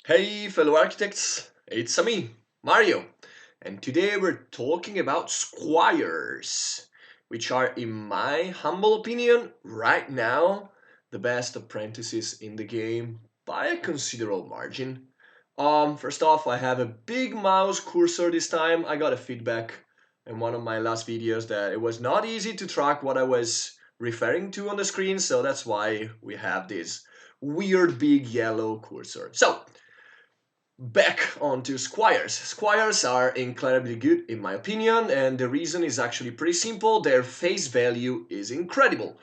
Hey, fellow architects, it's me, Mario, and today we're talking about squires, which are, in my humble opinion, right now, the best apprentices in the game by a considerable margin. First off, I have a big mouse cursor this time. I got a feedback in one of my last videos that it was not easy to track what I was referring to on the screen, so that's why we have this weird big yellow cursor. So, back onto Squires. Squires are incredibly good in my opinion, and the reason is actually pretty simple. Their face value is incredible.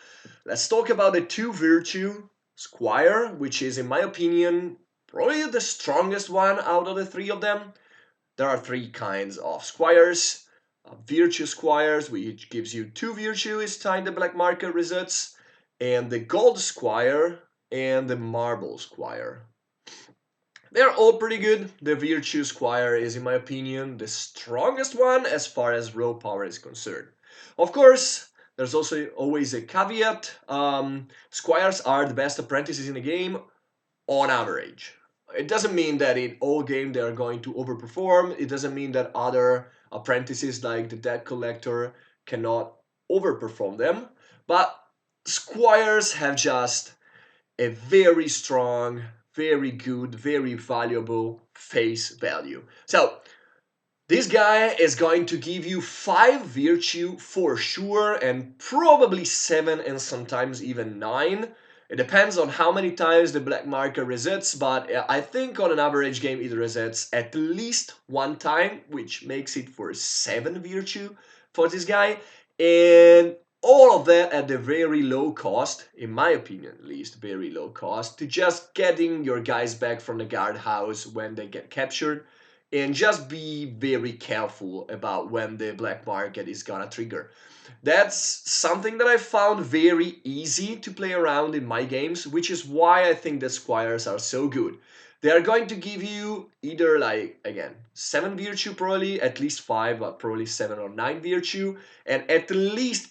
Let's talk about the two virtue Squire, which is in my opinion probably the strongest one out of the three of them. There are three kinds of Squires. Virtue Squires, which gives you two virtue each time the black market resets, and the Gold Squire and the Marble Squire. They're all pretty good. The Virtue Squire is, in my opinion, the strongest one as far as raw power is concerned. Of course, there's also always a caveat. Squires are the best apprentices in the game on average. It doesn't mean that in all game they are going to overperform. It doesn't mean that other apprentices like the debt collector cannot overperform them. But Squires have just a very strong, very good, very valuable face value. So this guy is going to give you 5 virtue for sure, and probably 7 and sometimes even 9. It depends on how many times the black marker resets, but I think on an average game it resets at least one time, which makes it for 7 virtue for this guy. And all of that at a very low cost, in my opinion at least, very low cost, to just getting your guys back from the guardhouse when they get captured, and just be very careful about when the black market is gonna trigger. That's something that I found very easy to play around in my games, which is why I think the Squires are so good. They are going to give you either, like, again, 7 virtue probably, at least 5, but probably 7 or 9 virtue, and at least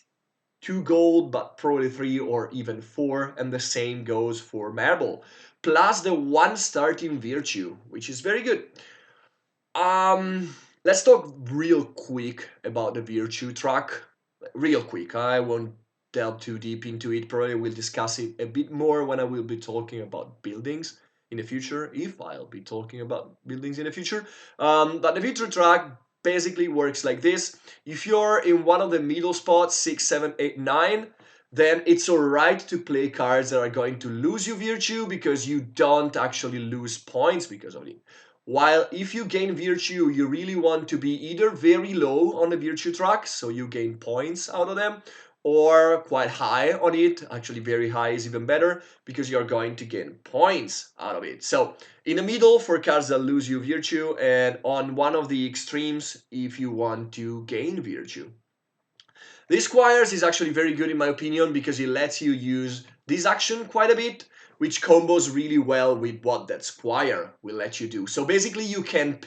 2 gold, but probably 3 or even 4, and the same goes for marble. Plus the 1 starting virtue, which is very good. Let's talk real quick about the virtue track. Real quick. I won't delve too deep into it. Probably we'll discuss it a bit more when I will be talking about buildings in the future, if I'll be talking about buildings in the future. But the virtue track basically works like this. If you're in one of the middle spots, 6, 7, 8, 9, then it's alright to play cards that are going to lose you virtue because you don't actually lose points because of it. While if you gain virtue, you really want to be either very low on the virtue track, so you gain points out of them, or quite high on it. Actually, very high is even better because you're going to gain points out of it. So, in the middle for cards that lose you virtue, and on one of the extremes if you want to gain virtue. This Squires is actually very good in my opinion because it lets you use this action quite a bit, which combos really well with what that Squire will let you do. So basically you can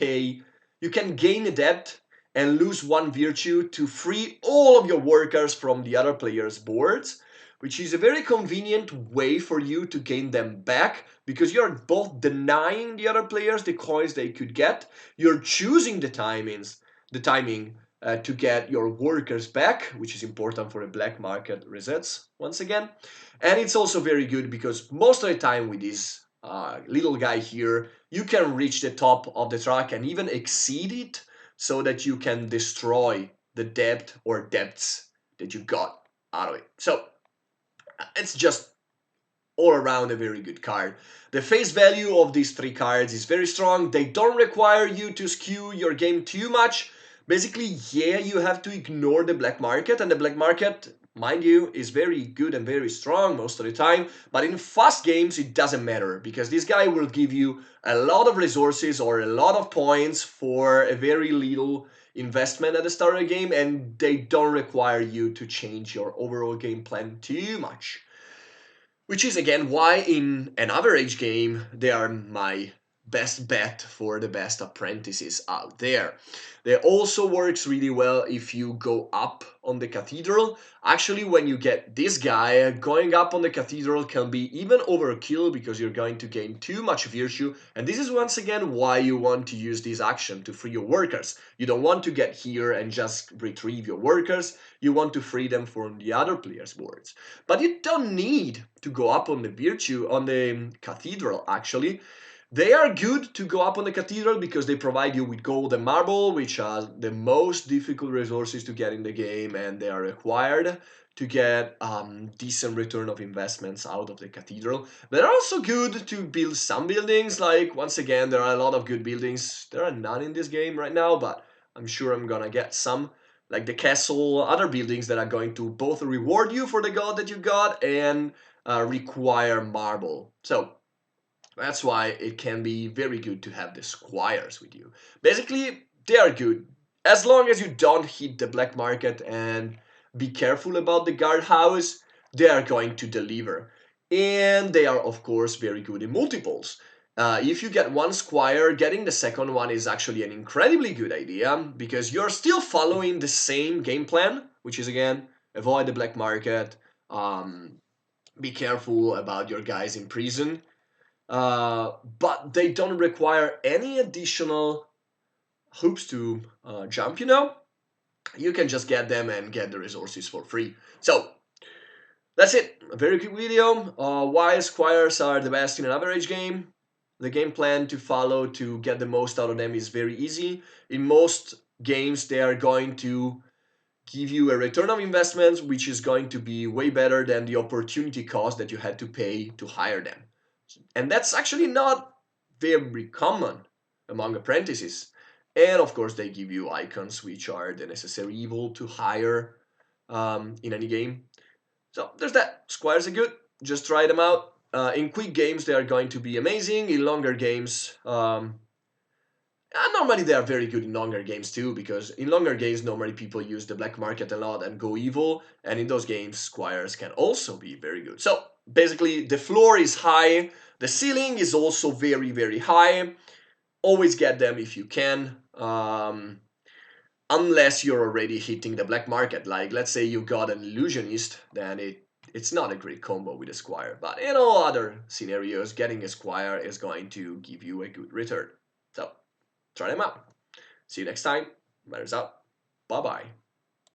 gain a debt and lose 1 virtue to free all of your workers from the other player's boards, which is a very convenient way for you to gain them back because you're both denying the other players the coins they could get, you're choosing the timing to get your workers back, which is important for the black market resets once again. And it's also very good because most of the time with this little guy here, you can reach the top of the track and even exceed it so that you can destroy the debt or debts that you got out of it. So it's just all around a very good card. The face value of these 3 cards is very strong. They don't require you to skew your game too much. Basically, yeah, you have to ignore the black market, and the black market, mind you, is very good and very strong most of the time. But in fast games, it doesn't matter because this guy will give you a lot of resources or a lot of points for a very little investment at the start of the game, and they don't require you to change your overall game plan too much. Which is again why in an average game they are my best bet for the best apprentices out there. They also works really well if you go up on the Cathedral. Actually, when you get this guy, going up on the Cathedral can be even overkill because you're going to gain too much virtue. And this is once again why you want to use this action to free your workers. You don't want to get here and just retrieve your workers. You want to free them from the other players' boards. But you don't need to go up on the virtue, on the Cathedral actually. They are good to go up on the Cathedral because they provide you with gold and marble, which are the most difficult resources to get in the game, and they are required to get decent return of investments out of the Cathedral. They're also good to build some buildings, like, once again, there are a lot of good buildings. There are none in this game right now, but I'm sure I'm gonna get some, like the castle, other buildings that are going to both reward you for the gold that you got and require marble. So that's why it can be very good to have the Squires with you. Basically, they are good. As long as you don't hit the black market and be careful about the guardhouse, they are going to deliver. And they are, of course, very good in multiples. If you get one Squire, getting the second one is actually an incredibly good idea because you're still following the same game plan, which is, again, avoid the black market, be careful about your guys in prison, but they don't require any additional hoops to jump, you know? You can just get them and get the resources for free. So, that's it. A very quick video. Why Squires are the best in an average game. The game plan to follow to get the most out of them is very easy. In most games, they are going to give you a return of investments, which is going to be way better than the opportunity cost that you had to pay to hire them. And that's actually not very common among apprentices. And of course, they give you icons, which are the necessary evil to hire in any game. So there's that. Squires are good. Just try them out. In quick games, they are going to be amazing. In longer games, normally they are very good in longer games too, because in longer games, normally people use the black market a lot and go evil. And in those games, Squires can also be very good. So basically, the floor is high. The ceiling is also very, very high. Always get them if you can. Unless you're already hitting the black market. Like, let's say you got an illusionist, then it's not a great combo with a Squire. But in all other scenarios, getting a Squire is going to give you a good return. So, try them out. See you next time. Matters out. Bye-bye.